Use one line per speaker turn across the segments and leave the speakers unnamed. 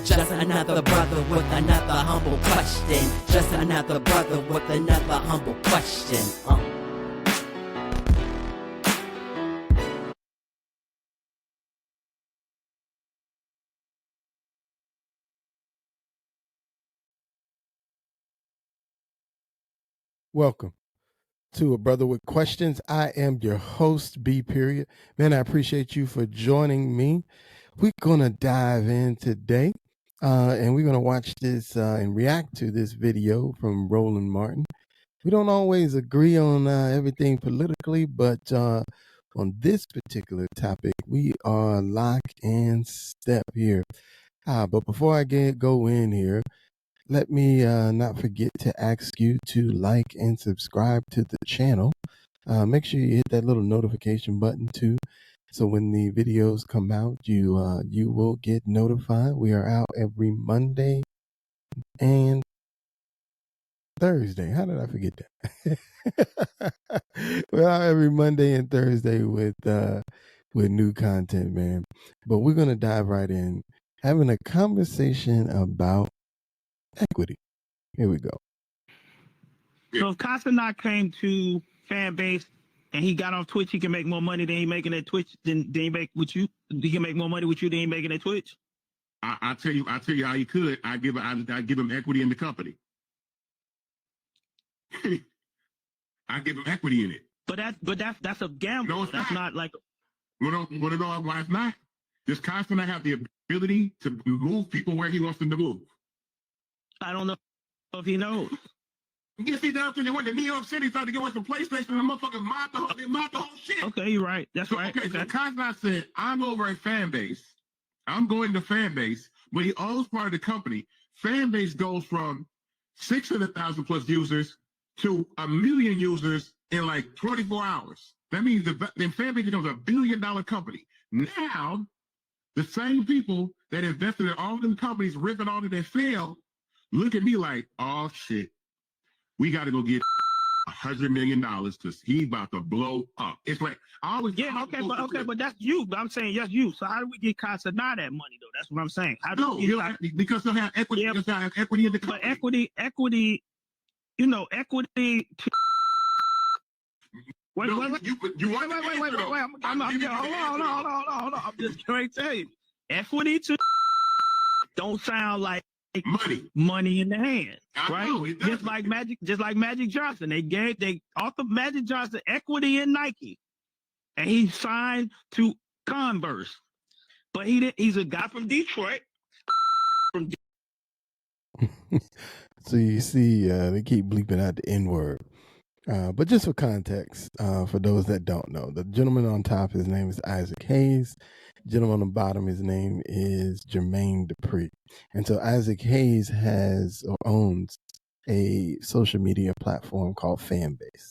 Just another brother with another humble question. Just another brother with another humble question.
Welcome to A Brother with Questions. I am your host, B. Period. Man, I appreciate you for joining me. We're going to dive in today, and we're going to watch this and react to this video from Roland Martin. We don't always agree on everything politically, but on this particular topic, we are lock and step here. But before I go in here, let me not forget to ask you to like and subscribe to the channel. Make sure you hit that little notification button too, so when the videos come out, you will get notified. We are out every Monday and Thursday. How did I forget that? We're out every Monday and Thursday with new content, man. But we're gonna dive right in, having a conversation about equity. Here we go.
So if Castanet came to fan base and he got off Twitch, he can make more money than he making at Twitch than he make with you. He can make more money with you than he making at Twitch.
I tell you how he could. I give him equity in the company. I give him equity in it.
But that's a gamble.
No, it's
that's not like.
Want to know why it's not? Does Castanet have the ability to move people where he wants them to move?
I don't know if he knows.
Yes, he does. When they went to New York City, tried to get away from PlayStation, and the motherfuckers mobbed the whole shit.
Okay, you're right. That's right.
Okay, so Castanet said, I'm over a fan base. I'm going to fan base, but he owns part of the company. Fan base goes from 600,000 plus users to 1 million users in like 24 hours. That means the fan base becomes $1 billion company. Now, the same people that invested in all them companies, ripping all of their failed, look at me like, oh shit, we got to go get $100 million because he's about to blow up. It's like I always
but that's you. But I'm saying yes, you. So how do we get Castanet that money though? That's what I'm saying. How do
because they'll have equity. Yeah, because they'll have equity in the company.
But equity. Equity. Wait. Hold on. I'm just trying to tell you, equity to don't sound like money in the hand, right? Just like Magic Johnson, they offered Magic Johnson equity in Nike, and he signed to Converse, but he's a guy from Detroit.
So you see, they keep bleeping out the N-word. But just for context, for those that don't know, the gentleman on top, his name is Isaac Hayes. The gentleman on the bottom, his name is Jermaine Dupri. And so Isaac Hayes has or owns a social media platform called Fanbase.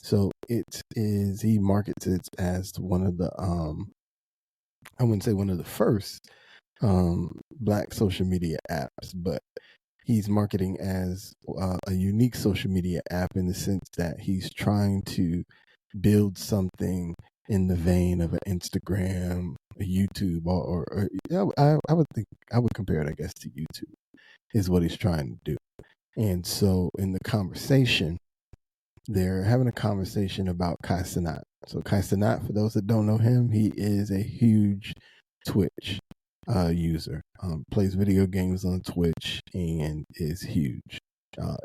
So he markets it as one of the, I wouldn't say one of the first Black social media apps, but he's marketing as a unique social media app in the sense that he's trying to build something in the vein of an Instagram, a YouTube, or I would compare it, I guess, to YouTube is what he's trying to do. And so in the conversation, they're having a conversation about Castanet. So Castanet, for those that don't know him, he is a huge Twitch user, plays video games on Twitch and is huge.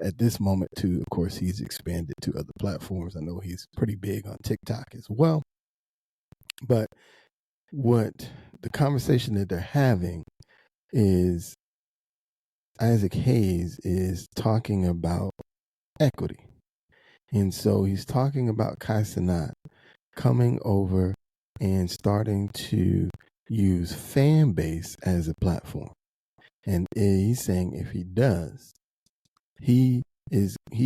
At this moment too, of course, he's expanded to other platforms. I know he's pretty big on TikTok as well. But what the conversation that they're having is Isaac Hayes is talking about equity. And so he's talking about Castanet coming over and starting to use Fanbase as a platform. And he's saying if he does, he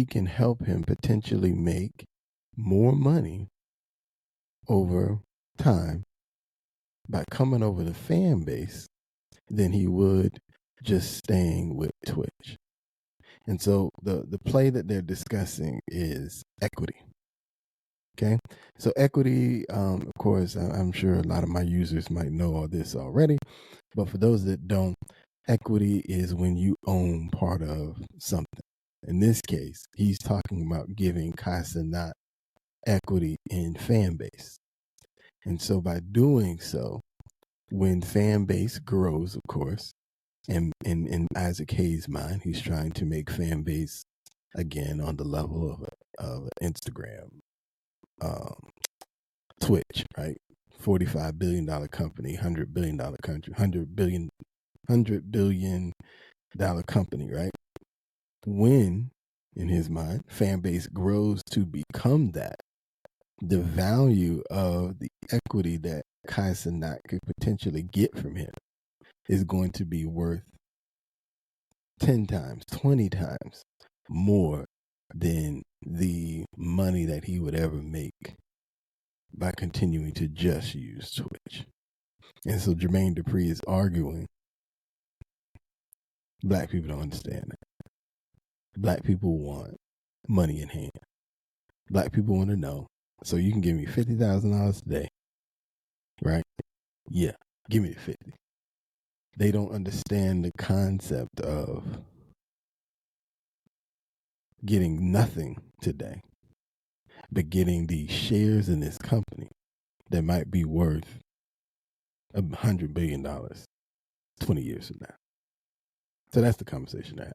can help him potentially make more money over time by coming over to Fanbase than he would just staying with Twitch. And so the play that they're discussing is equity. Okay, so equity, of course, I'm sure a lot of my users might know all this already, but for those that don't, Equity is when you own part of something. In this case, he's talking about giving Kai Cenat equity in fan base. And so by doing so, when fan base grows, of course, and in Isaac Hayes' mind, he's trying to make fan base again on the level of Instagram, Twitch, right? $45 billion company, $100 billion country, $100 billion company, right? When, in his mind, fan base grows to become that, the value of the equity that Kai Cenat could potentially get from him is going to be worth 10 times, 20 times more than the money that he would ever make by continuing to just use Twitch. And so Jermaine Dupri is arguing, black people don't understand that. Black people want money in hand. Black people want to know, so you can give me $50,000 today, right? Yeah, give me the 50. They don't understand the concept of getting nothing today, but getting the shares in this company that might be worth $100 billion 20 years from now. So that's the conversation I have.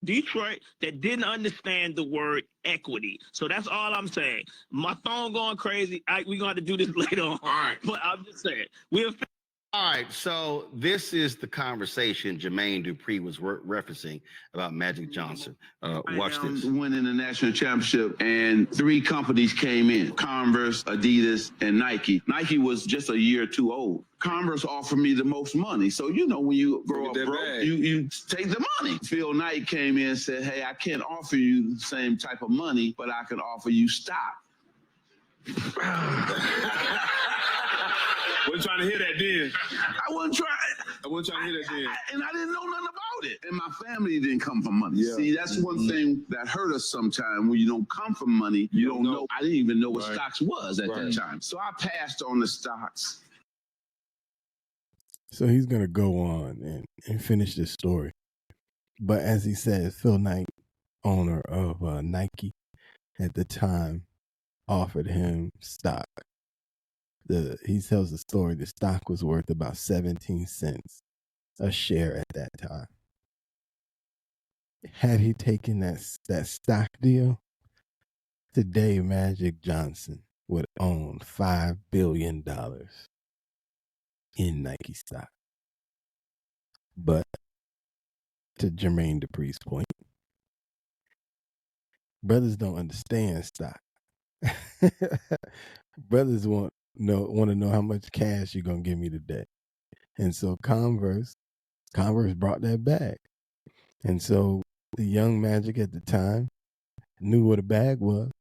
Detroit that didn't understand the word equity. So that's all I'm saying. My phone going crazy. We're going to do this later on.
All right.
But I'm just saying,
all right, so this is the conversation Jermaine Dupri was referencing about Magic Johnson. Watch this.
Winning the national championship, and 3 companies came in: Converse, Adidas, and Nike. Nike was just a year or 2 old. Converse offered me the most money. So, you know, when you grow up broke, you take the money. Phil Knight came in and said, hey, I can't offer you the same type of money, but I can offer you stock.
Wasn't trying to hear that then.
I wasn't trying.
I wasn't trying to hear that then.
And I didn't know nothing about it. And my family didn't come from money.
Yeah.
See, that's one thing that hurt us sometimes. When you don't come from money, you don't know. I didn't even know what stocks was at that time. So I passed on the stocks.
So he's going to go on and finish this story. But as he says, Phil Knight, owner of Nike at the time, offered him stock. He tells the story, the stock was worth about 17 cents a share at that time. Had he taken that stock deal, today Magic Johnson would own $5 billion in Nike stock. But to Jermaine Dupri's point, brothers don't understand stock. Brothers want to know how much cash you're gonna give me today. And so Converse brought that back. And so the young Magic at the time knew what a bag was.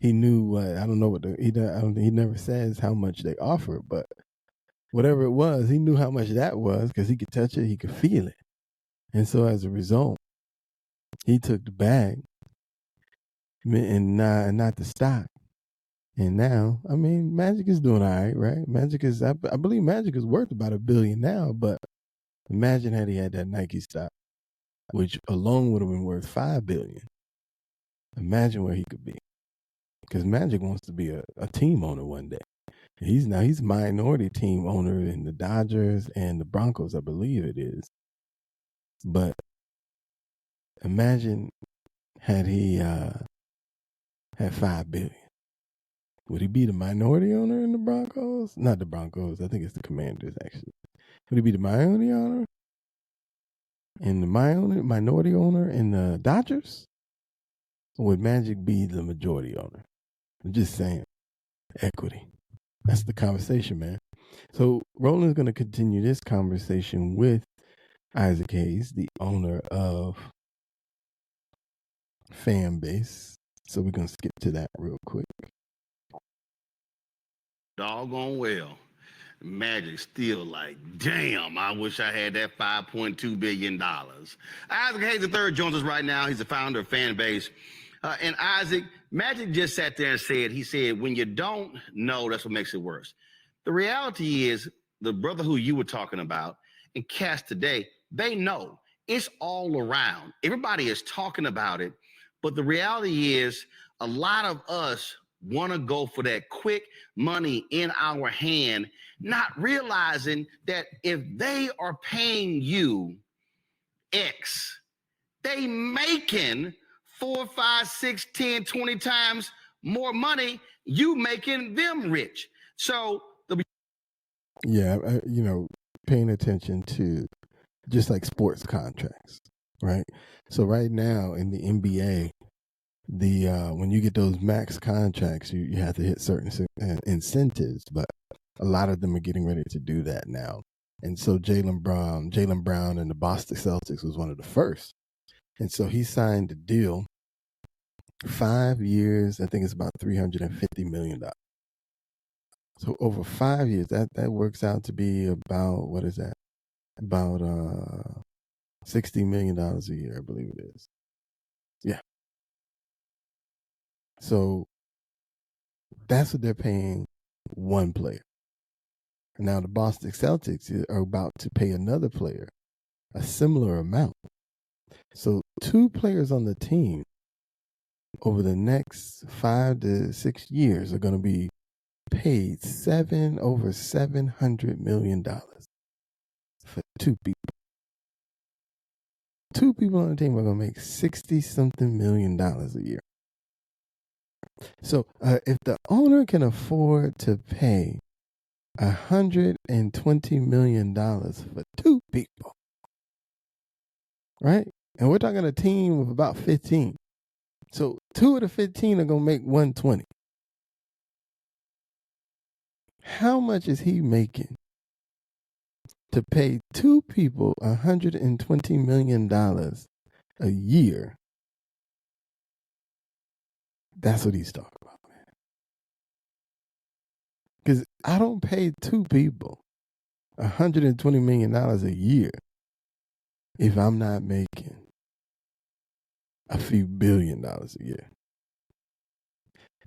He knew what, I don't know what he never says how much they offer, but whatever it was, he knew how much that was because he could touch it, he could feel it. And so as a result, he took the bag and not the stock. And now, I mean, Magic is doing all right? Magic is, I believe Magic is worth about $1 billion now, but imagine had he had that Nike stock, which alone would have been worth $5 billion. Imagine where he could be. Because Magic wants to be a team owner one day. He's minority team owner in the Dodgers and the Broncos, I believe it is. But imagine had he had $5 billion. Would he be the minority owner in the Broncos? Not the Broncos. I think it's the Commanders, actually. Would he be the minority owner? And the minority owner in the Dodgers? Or would Magic be the majority owner? I'm just saying. Equity. That's the conversation, man. So Roland's going to continue this conversation with Isaac Hayes, the owner of Fanbase. So we're going to skip to that real quick.
Doggone well. Magic still like, damn, I wish I had that $5.2 billion. Isaac Hayes III joins us right now. He's the founder of Fanbase. And Isaac, Magic just sat there and said, when you don't know, that's what makes it worse. The reality is the brother who you were talking about and cats today they know it's all around. Everybody is talking about it, but the reality is a lot of us want to go for that quick money in our hand, not realizing that if they are paying you X, they making 4, 5, 6, 10, 20 times more money, you making them rich. So
paying attention to just like sports contracts, right? So right now in the NBA, when you get those max contracts, you have to hit certain incentives, but a lot of them are getting ready to do that now. And so Jaylen Brown and the Boston Celtics was one of the first. And so he signed a deal, 5 years, I think it's about $350 million. So over 5 years, that works out to be about, what is that? About $60 million a year, I believe it is. Yeah. So that's what they're paying one player. Now the Boston Celtics are about to pay another player a similar amount. So 2 players on the team over the next 5 to 6 years are going to be paid over $700 million for 2 people. 2 people on the team are going to make $60-something million a year. So if the owner can afford to pay $120 million for 2 people, right? And we're talking a team of about 15. So 2 of the 15 are going to make 120. How much is he making to pay 2 people $120 million a year? That's what he's talking about, man. Because I don't pay 2 people $120 million a year if I'm not making a few $1 billion a year.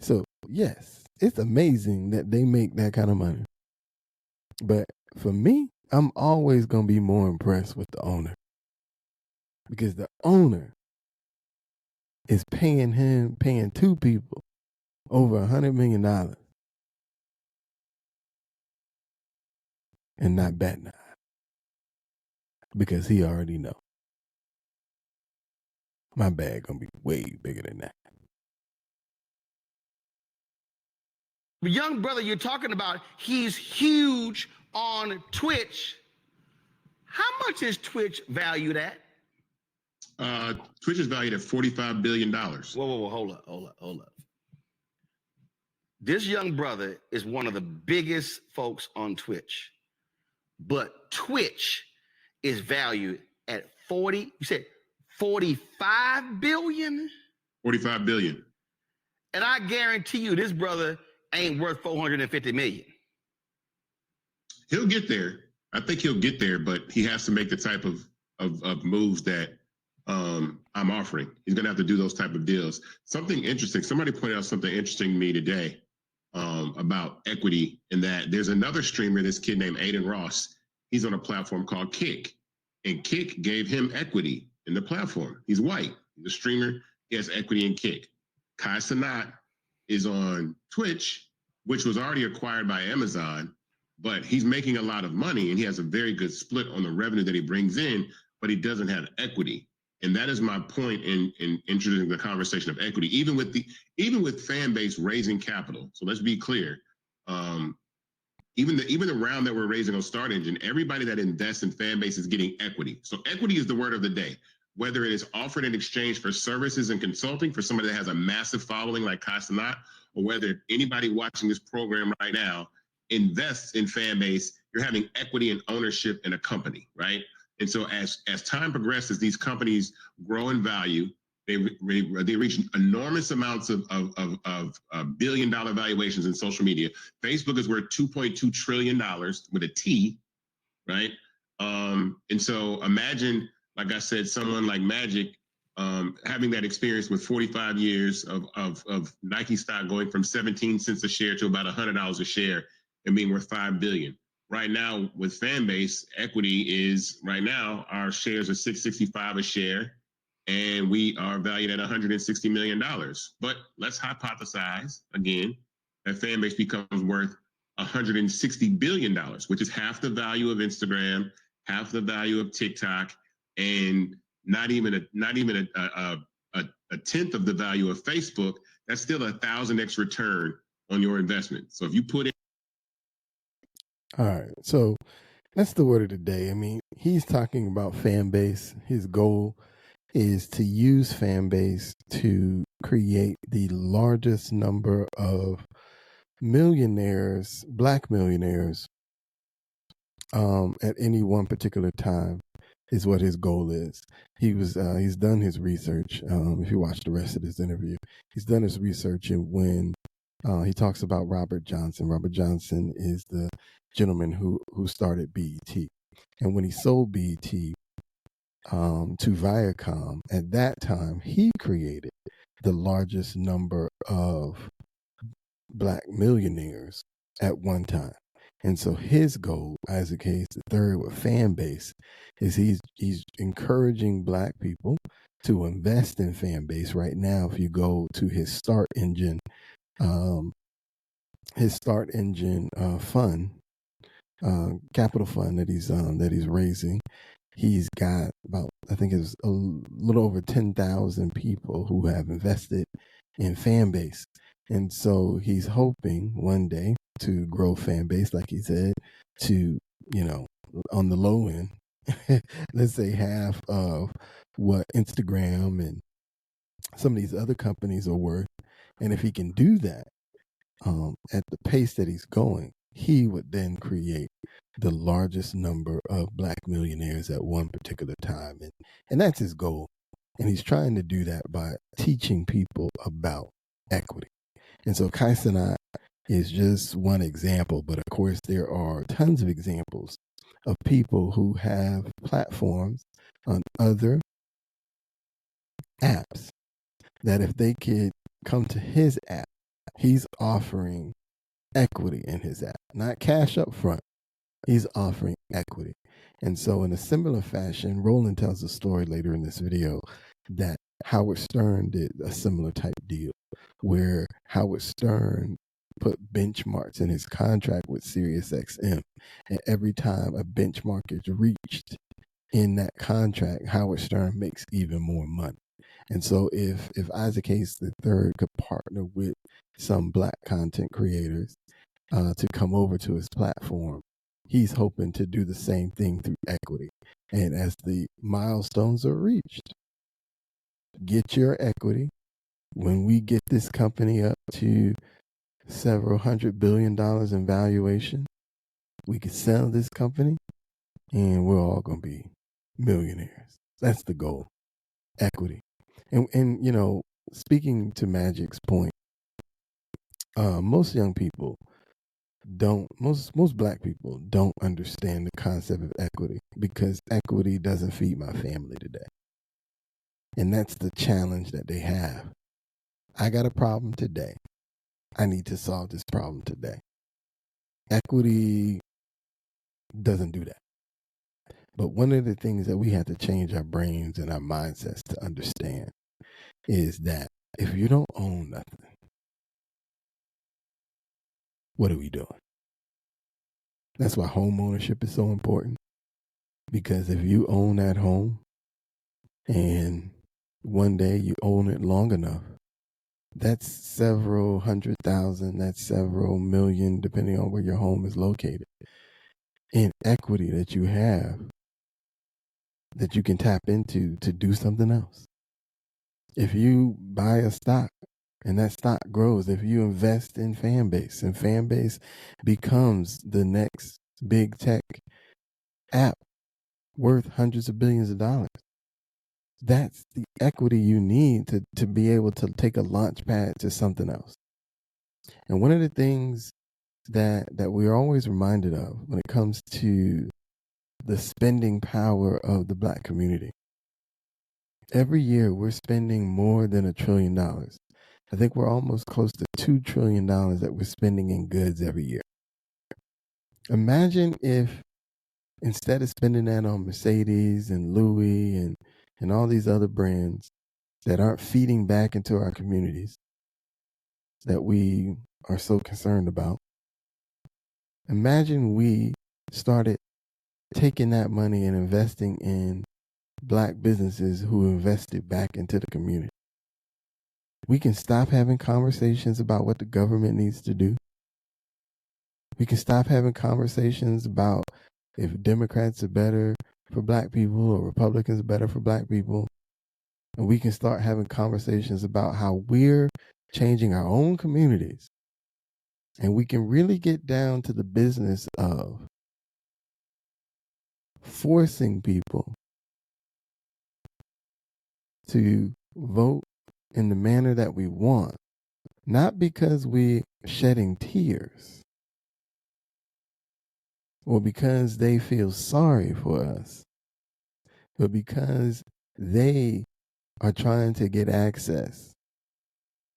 So, yes, it's amazing that they make that kind of money. But for me, I'm always going to be more impressed with the owner. Because the owner is paying 2 people over $100 million and not batting an eye. Because he already know. My bag going to be way bigger than that.
the young brother you're talking about, he's huge on Twitch. How much is Twitch valued at?
Twitch is valued at $45 billion.
Whoa, hold up. This young brother is one of the biggest folks on Twitch, but Twitch is valued at 45 billion?
45 billion.
And I guarantee you this brother ain't worth 450 million.
He'll get there. I think he'll get there, but he has to make the type of moves that I'm offering. He's going to have to do those type of deals. Something interesting. Somebody pointed out something interesting to me today about equity, in that there's another streamer, this kid named Aiden Ross. He's on a platform called Kick, and Kick gave him equity in the platform. He's white. He's a streamer. He has equity in Kick. Kai Cenat is on Twitch, which was already acquired by Amazon, but he's making a lot of money and he has a very good split on the revenue that he brings in, but he doesn't have equity. And that is my point in introducing the conversation of equity, even with fan base raising capital. So let's be clear. Even the round that we're raising on Start Engine, everybody that invests in fan base is getting equity. So equity is the word of the day, whether it is offered in exchange for services and consulting for somebody that has a massive following like Kai Cenat, or whether anybody watching this program right now invests in fan base, you're having equity and ownership in a company, right? And so as time progresses, these companies grow in value. They reach enormous amounts of billion-dollar valuations in social media. Facebook is worth $2.2 trillion with a T, right? And so imagine, like I said, someone like Magic having that experience with 45 years of Nike stock going from 17 cents a share to about $100 a share and being worth $5 billion. right now with Fanbase, equity is right now our shares are $665 a share, and we are valued at $160 million. But let's hypothesize again that Fanbase becomes worth $160 billion, which is half the value of Instagram, half the value of TikTok, and not even a tenth of the value of Facebook. That's still 1,000x return on your investment. So if you put in.
All right. So that's the word of the day. I mean, he's talking about Fanbase. His goal is to use Fanbase to create the largest number of millionaires, black millionaires, at any one particular time is what his goal is. He's done his research. If you watch the rest of this interview, he's done his research, and when he talks about Robert Johnson. Robert Johnson is the gentleman who started BET, and when he sold BET to Viacom, at that time he created the largest number of black millionaires at one time. And so his goal, Isaac Hayes III, with Fanbase, is he's encouraging black people to invest in Fanbase. Right now, if you go to his Start Engine fund, capital fund that he's raising, he's got about, I think it's a little over 10,000 people who have invested in Fanbase. And so he's hoping one day to grow Fanbase, like he said, to, on the low end, let's say half of what Instagram and some of these other companies are worth. And if he can do that at the pace that he's going, he would then create the largest number of black millionaires at one particular time. And that's his goal. And he's trying to do that by teaching people about equity. And so Kai Cenat is just one example, but of course there are tons of examples of people who have platforms on other apps that if they could come to his app, he's offering equity in his app, not cash up front. He's offering equity. And so in a similar fashion, Roland tells a story later in this video that Howard Stern did a similar type deal where Howard Stern put benchmarks in his contract with SiriusXM. And every time a benchmark is reached in that contract, Howard Stern makes even more money. And so if Isaac Hayes III could partner with some black content creators to come over to his platform, he's hoping to do the same thing through equity. And as the milestones are reached, get your equity. When we get this company up to several $100 billion in valuation, we could sell this company and we're all going to be millionaires. That's the goal. Equity. And speaking to Magic's point, most young people most black people don't understand the concept of equity because equity doesn't feed my family today. And that's the challenge that they have. I got a problem today. I need to solve this problem today. Equity doesn't do that. But one of the things that we have to change our brains and our mindsets to understand is that if you don't own nothing, what are we doing? That's why home ownership is so important. Because if you own that home and one day you own it long enough, that's several 100,000, that's several million, depending on where your home is located, in equity that you have that you can tap into to do something else. If you buy a stock and that stock grows, if you invest in Fanbase and Fanbase becomes the next big tech app worth hundreds of billions of dollars, that's the equity you need to be able to take a launch pad to something else. And one of the things that we're always reminded of when it comes to the spending power of the black community, every year we're spending more than $1 trillion. I think we're almost close to $2 trillion that we're spending in goods every year. Imagine if instead of spending that on Mercedes and Louis and all these other brands that aren't feeding back into our communities that we are so concerned about, imagine we started taking that money and investing in Black businesses who invested back into the community. We can stop having conversations about what the government needs to do. We can stop having conversations about if Democrats are better for Black people or Republicans are better for Black people. And we can start having conversations about how we're changing our own communities. And we can really get down to the business of forcing people to vote in the manner that we want, not because we're shedding tears or because they feel sorry for us, but because they are trying to get access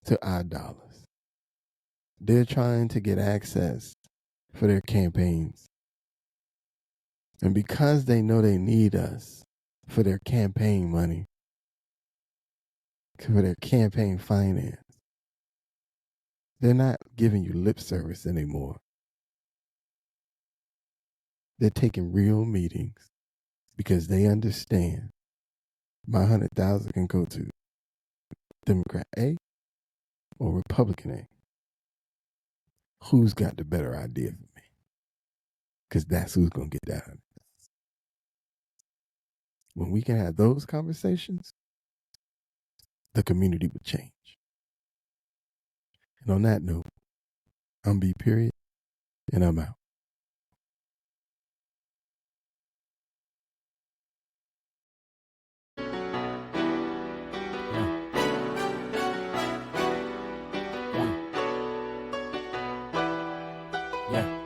to our dollars. They're trying to get access for their campaigns. And because they know they need us for their campaign money, for their campaign finance, they're not giving you lip service anymore. They're taking real meetings because they understand my 100,000 can go to Democrat A or Republican A. Who's got the better idea for me? Because that's who's going to get that. When we can have those conversations, the community would change. And on that note, I'm B. Period, and I'm out.
Yeah.